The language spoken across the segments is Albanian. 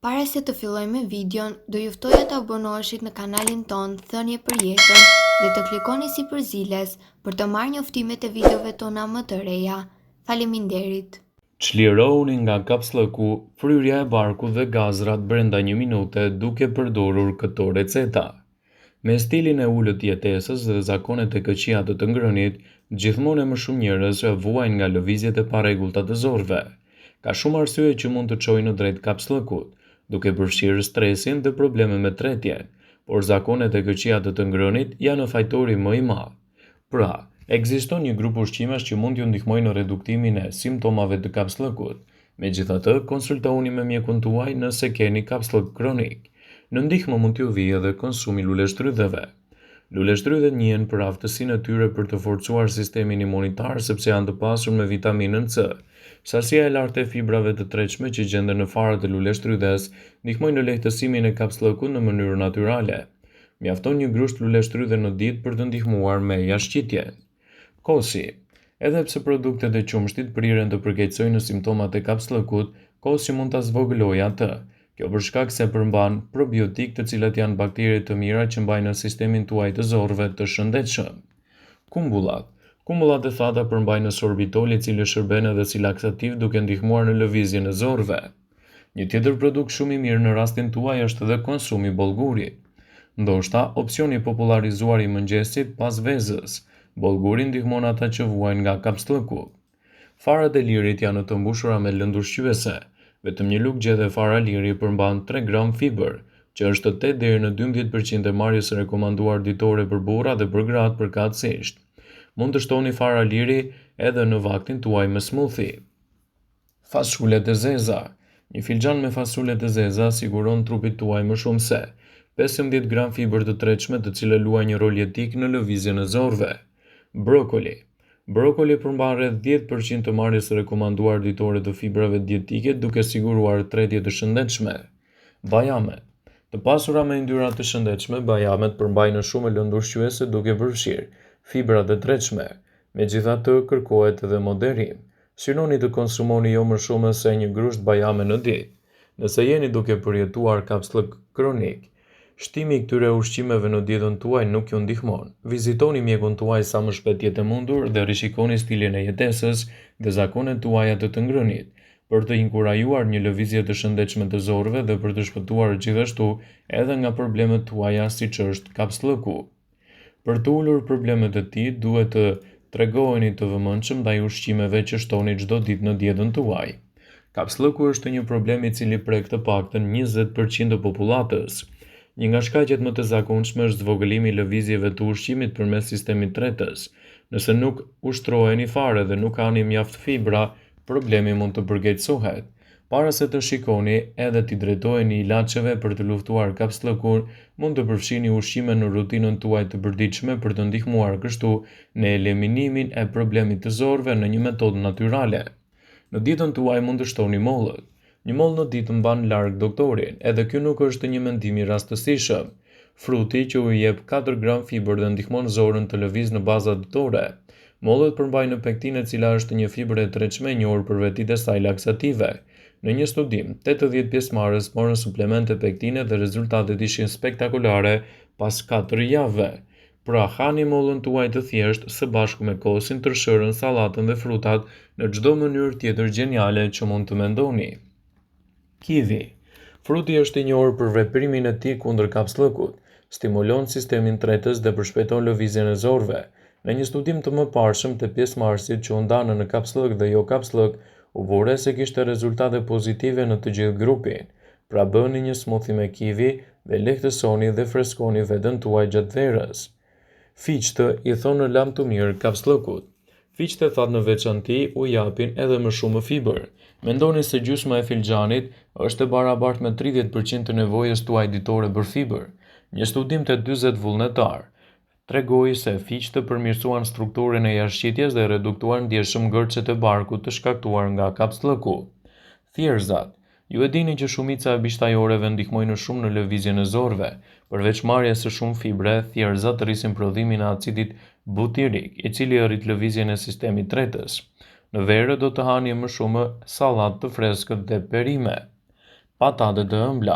Para se të fillojmë me videon, do ju ftoja të abonoheshit në kanalin ton Thënie për Jetën dhe të klikoni si përziles për të marrë njoftimet e videove tona më të reja. Faleminderit. Çlirohuni nga kapslëku, fryrja e barkut dhe gazrat brenda 1 minute duke përdorur këto receta. Me stilin e ulët jetesës dhe zakonet e këqija të të ngrënit, gjithmonë e më shumë njerëz vuajnë nga lëvizjet e parregullta të zorëve. Ka shumë arsye që mund të çojnë në drejt kapslëkut, duke përfshirë stresin dhe probleme me tretjen, por zakonet e këqija të të ngrënit janë fajtori më i madh. Pra, ekziston një grup ushqimesh që mund t'ju ndihmojnë në reduktimin e simptomave të kapslëkut. Megjithatë, konsultohuni me mjekun tuaj nëse keni kapslëk kronik. Në ndihmë mund t'ju vijë edhe konsumi luleshtrydheve. Luleshtrydhet njihen për aftësinë e tyre për të forcuar sistemin imunitar sepse janë të pasur me vitaminën C. Sasia e lartë e fibrave të tretshme që gjenden në farët e luleshtrydhes ndihmojnë në lehtësimin e kapslëkut në mënyrë natyrale. Mjafton një grusht luleshtrydhe në ditë për të ndihmuar me jashtëqitjen. Kosi. Edhe pse produktet e qumshtit priren të përkeqësojnë simptomat e kapslëkut, kosi mund ta zvogëlojë atë. Kjo për shkak se përmban probiotik të cilat janë bakteri të mira që mbajnë sistemin tuaj të zorëve të shëndetshëm. Kumbullat. Kumbullat e thata përmbajnë sorbitol i cili shërben edhe si laksativ duke ndihmuar në lëvizjen e zorëve. Një tjetër produkt shumë i mirë në rastin tuaj është edhe konsumi bollguri. Ndoshta opsioni popullarizuar i mëngjesit pas vezës. Bollguri ndihmon ata që vuajnë nga kapslëku. Farat e lirit janë të mbushura me lëndë ushqyese. Vetëm një lugë gjethe fara liri përmban 3 gram fiber, që është 8 deri në 12% e marrjes së rekomanduar ditore për burra dhe për gratë përkatësisht. Mund të shtoni fara liri edhe në vaktin tuaj me smoothie. Fasulet e zeza. Një filxhan me fasule të zeza siguron trupit tuaj më shumë se 15 gram fiber të tretshme, të cilët luajnë një rol jetik në lëvizjen e zorëve. Brokoli. Brokoli përmban rreth 10% të marrjes së rekomanduar ditore të fibrave dietike duke siguruar tretje të shëndetshme. Bajamet. Të pasura me yndyrra të shëndetshme, bajamet përmbajnë shumë lëndë ushqyese duke përfshirë fibra të tretshme. Megjithatë, kërkohet edhe moderim. Synoni të konsumoni jo më shumë se një grusht bajame në ditë. Nëse jeni duke përjetuar kapslëk kronik, shtimi i këtyre ushqimeve në dietën tuaj nuk ju ndihmon. Vizitoni mjekun tuaj sa më shpejt jetë e mundur dhe rishikoni stilin e jetesës dhe zakonet tuaja të të ngrënit, për të inkurajuar një lëvizje të shëndetshme të zorëve dhe për të shpëtuar gjithashtu edhe nga problemet tuaja siç është kapslëku. Për të ulur problemet e tij, duhet të tregoheni të vëmendshëm ndaj ushqimeve që shtoni çdo ditë në dietën tuaj. Kapslëku është një problem i cili prek të paktën 20% të popullatës. Një nga shkaqet më të zakonshme është zvogëlimi i lëvizjeve të ushqimit përmes sistemit tretës. Nëse nuk ushtroheni fare dhe nuk hani mjaft fibra, problemi mund të përkeqësohet. Para se të shikoni edhe t'i drejtoheni ilaçeve për të luftuar kapslëkun, mund të përfshini ushqime në rutinën tuaj të përditshme për të ndihmuar kështu në eliminimin e problemit të zorëve në një metodë natyrale. Në dietën tuaj mund të shtoni mollët. Një mollë në ditë mban larg doktorin, edhe ky nuk është një mendim i rastësishëm. Fruti që u jep 4 gram fiber dhe ndihmon zorën të lëvizë në baza ditore. Mollët përmbajnë pektinë e cila është një fibër e tretshme e njohur për vetitë e saj laksative. Në një studim, 80 pjesëmarrës morën suplemente pektine dhe rezultatet ishin spektakolare pas 4 javëve. Pra, hani mollën tuaj të thjeshtë së bashku me kosin, tërshërën, sallatën dhe frutat në çdo mënyrë tjetër geniale që mund të mendoni. Kivi. Fruti është i njohur për veprimin e tij kundër kapslëkut, stimulon sistemin tretës dhe përshpejton lëvizjen e zorëve. Në një studim të mëparshëm të pjesëmarrësit që u ndanën në kapslëk dhe jo kapslëk, u vure se kishte rezultate pozitive në të gjithë grupin. Pra bëni një smoothie me kivi dhe lehtësoni dhe freskoni veten tuaj gjatë verës. Fiqtë i thonë lam të mirë kapslëkut. Fiqtë thatë në veçanti u japin edhe më shumë fiber. Mendoni se gjysma e filxhanit është e barabartë me 30% të nevojës tuaj ditore për fiber. Një studim të 40 vullnetar tregoi se fiqtë përmirësuan strukturën e jashtëqitjes dhe reduktuan ndjeshëm gërçet e barkut të shkaktuar nga kapslëku. Thjerëzat. Ju e dini që shumica e bishtajoreve ndihmojnë shumë në lëvizjen e zorëve. Përveç marrjes së shumë fibre, thjerëzat rrisin prodhimin e acidit butyrik, i cili rrit lëvizjen e sistemit tretës. Në verë do të hani më shumë sallatë të freskët dhe perime. Patate të ëmbla.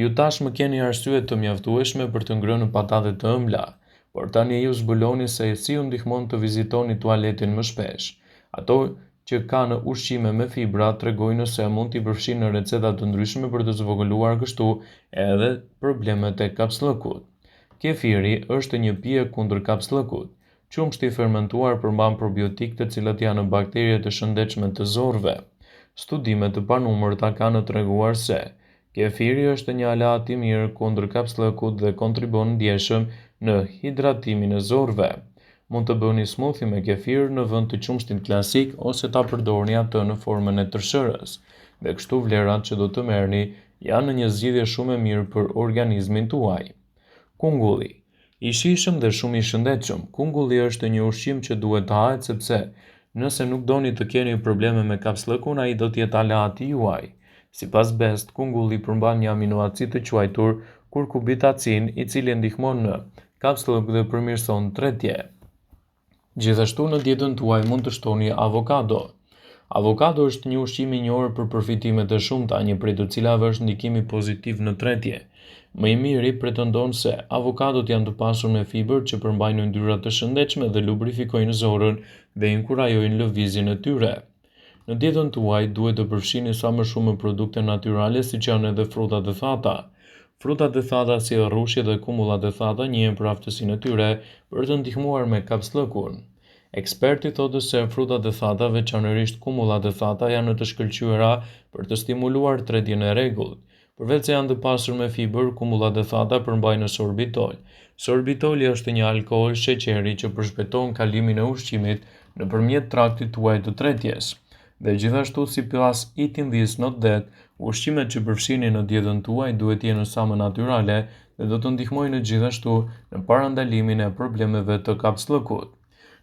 Ju tashmë keni arsye të mjaftueshme për të ngrënë patate të ëmbla, por tani ju zbuloni se si ju ndihmon të vizitoni tualetin më shpesh. Ato që kanë ushqime me fibra tregojnë se mund t'i përfshin në receta të ndryshme për të zvogëluar kështu edhe problemet e kapsllëkut. Kefiri është një pije kundër kapsllëkut. Qumshti fermentuar përmban probiotik të cilët janë bakterie të shëndetshme të zorrve. Studime të panumërta kanë treguar se kefiri është një aleat i mirë kundër kapsllëkut dhe kontribon ndjeshëm në hidratimin e zorrve. Mund të bëni smoothie me kefir në vend të qumshtit klasik ose ta përdorni atë në formën e tërshërës. Dhe kështu vlerat që do të merrni janë një zgjidhje shumë e mirë për organizmin tuaj. Kungulli. I shijshëm dhe shumë i shëndetshëm, kungulli është një ushqim që duhet të hahet sepse nëse nuk doni të keni probleme me kapsllëkun, ai do të jetë aleati juaj. Sipas Best, kungulli përmban një aminoacid të quajtur kurkubitacin, i cili ndihmon në kapsllëk dhe përmirëson tretje. Gjithashtu në dietën tuaj mund të shtoni avokado. Avokado është një ushqim i njohur për përfitimet e shumta, një prej të cilave është ndikimi pozitiv në tretje. Më i miri pretendon se avokadot janë të pasur me fibër që përmbajnë yndyrra të shëndetshme dhe lubrifikojnë zorrën dhe inkurajojnë lëvizjen e tyre. Në dietën tuaj duhet të përfshini sa më shumë produkte natyrale, siç janë edhe frutat e thata. Frutat e thata si rrushje dhe kumullat e thata njihen për aftësinë e tyre për të ndihmuar me kapsllëkun. Eksperti thotë se frutat e thata, veçanërisht kumullat e thata, janë të shkëlqyera për të stimuluar tretjen e rregullt. Përveç se janë të pasur me fibër, kumullat e thata përmbajnë sorbitol. Sorbitoli është një alkool sheqeri që përshpejton kalimin e ushqimit nëpërmjet traktit tuaj të tretjes. Dhe gjithashtu, sipas Eating This Not That, ushqimet që përfshini në dietën tuaj duhet të jenë sa më natyrale dhe do të ndihmojnë gjithashtu në parandalimin e problemeve të kapsllëkut.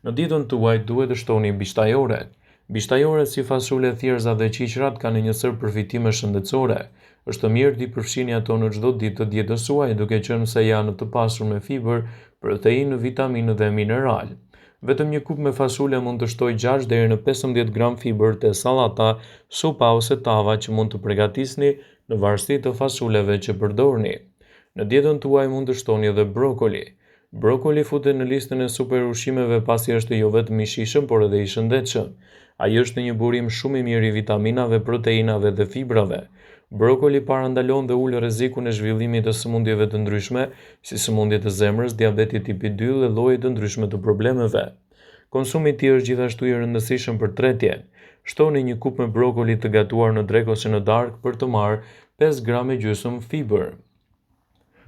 Në dietën tuaj duhet të shtoni bishtajoret. Bishtajoret si fasule, thjerza dhe qiqrat kanë njësër përfitime shëndetësore. Është mirë t'i përfshini ato në çdo ditë të dietës suaj, duke qenë se janë të pasur me fibër, proteinë, vitaminë dhe mineral. Vetëm një kup me fasule mund të shtojë 6 deri në 15 gram fibër te sallata, supa ose tava që mund të përgatisni në varësi të fasuleve që përdorni. Në dietën tuaj mund të shtoni edhe brokoli. Brokoli futet në listën e super ushqimeve pasi është jo vetëm i shijshëm, por edhe i shëndetshëm. Ai është një burim shumë i mirë i vitaminave, proteinave dhe fibrave. Brokoli parandalon dhe ul rrezikun e zhvillimit të sëmundjeve të ndryshme, si sëmundjet e zemrës, diabeti tipi 2 dhe lloje të ndryshme të problemeve. Konsumi i tij është gjithashtu i rëndësishëm për tretjen. Shtoni një kup me brokoli të gatuar në drekë ose në darkë për të marrë 5 gram e gjysmë fibër.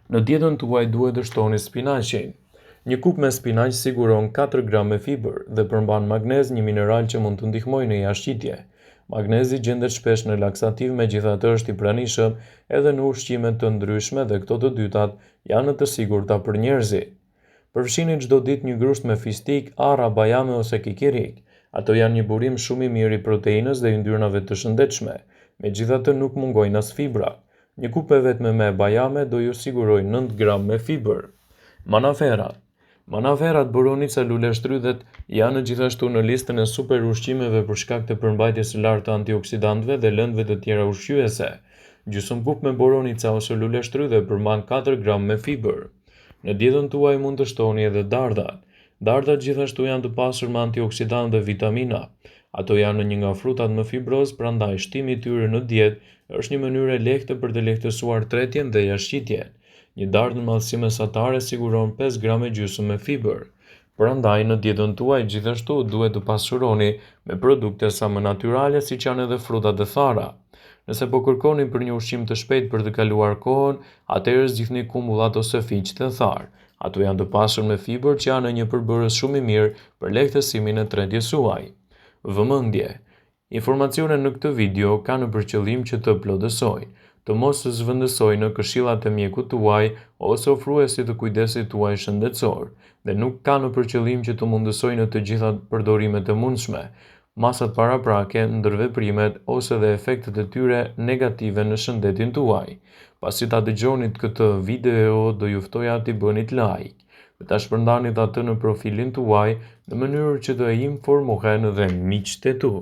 Në dietën tuaj duhet të shtoni spinaqin. Një kup me spinaq siguron 4 gram me fibër dhe përmban magnez, një mineral që mund të ndihmojë në jashtëqitje. Magnezi gjendet shpesh në laksativ, megjithatë është i pranishëm edhe në ushqime të ndryshme dhe këto të dytat janë të sigurta për njerëzit. Përfshini çdo ditë një grusht me fistik, arra, bajame ose kikirik. Ato janë një burim shumë i mirë i proteinës dhe yndyrnave të shëndetshme. Megjithatë nuk mungojnë as fibra. Një kup e vetme me bajame do ju sigurojë 9 gram me fibër. Manaferat. Manaferat, boronica, luleshtrydhet janë gjithashtu në listën e super ushqimeve për shkak të përmbajtjes së lartë të antioksidantëve dhe lëndëve të tjera ushqyese. Gjysmë kup me boronica ose luleshtrydhe përmban 4 gram me fibër. Në dietën tuaj mund të shtoni edhe dardat. Dardat gjithashtu janë të pasur me antioksidantë dhe vitamina. Ato janë një nga frutat më fibroz, prandaj shtimi i tyre në dietë është një mënyrë e lehtë për të lehtësuar tretjen dhe jashtëqitjen. Një dardë në madhësi mesatare siguron 5 gram e gjysmë me fibër. Prandaj në dietën tuaj gjithashtu duhet të pasuroni me produkte sa më natyrale, siç janë edhe frutat e thara. Nëse po kërkoni për një ushqim të shpejtë për të kaluar kohën, atëherë zgjidhni kumullat ose fiqet e tharë. Ato janë të pasur me fibër që janë një përbërës shumë i mirë për lehtësimin e tretjes suaj. Vëmendje. Informacionet në këtë video kanë për qëllim që të plotësojnë, të mos zhvendësojnë në këshillat e mjekut tuaj ose ofruesit të kujdesit tuaj shëndetësor, dhe nuk kanë për qëllim që të mundësojnë të gjitha përdorimet e mundshme, masat paraprake, ndërveprimet ose dhe efektet e tyre negative në shëndetin tuaj. Pasi ta dëgjonit këtë video, do ju ftoja t'i bënit like, dhe ta shpërndanit atë në profilin tuaj në mënyrë që të informohen dhe miqtë e tu.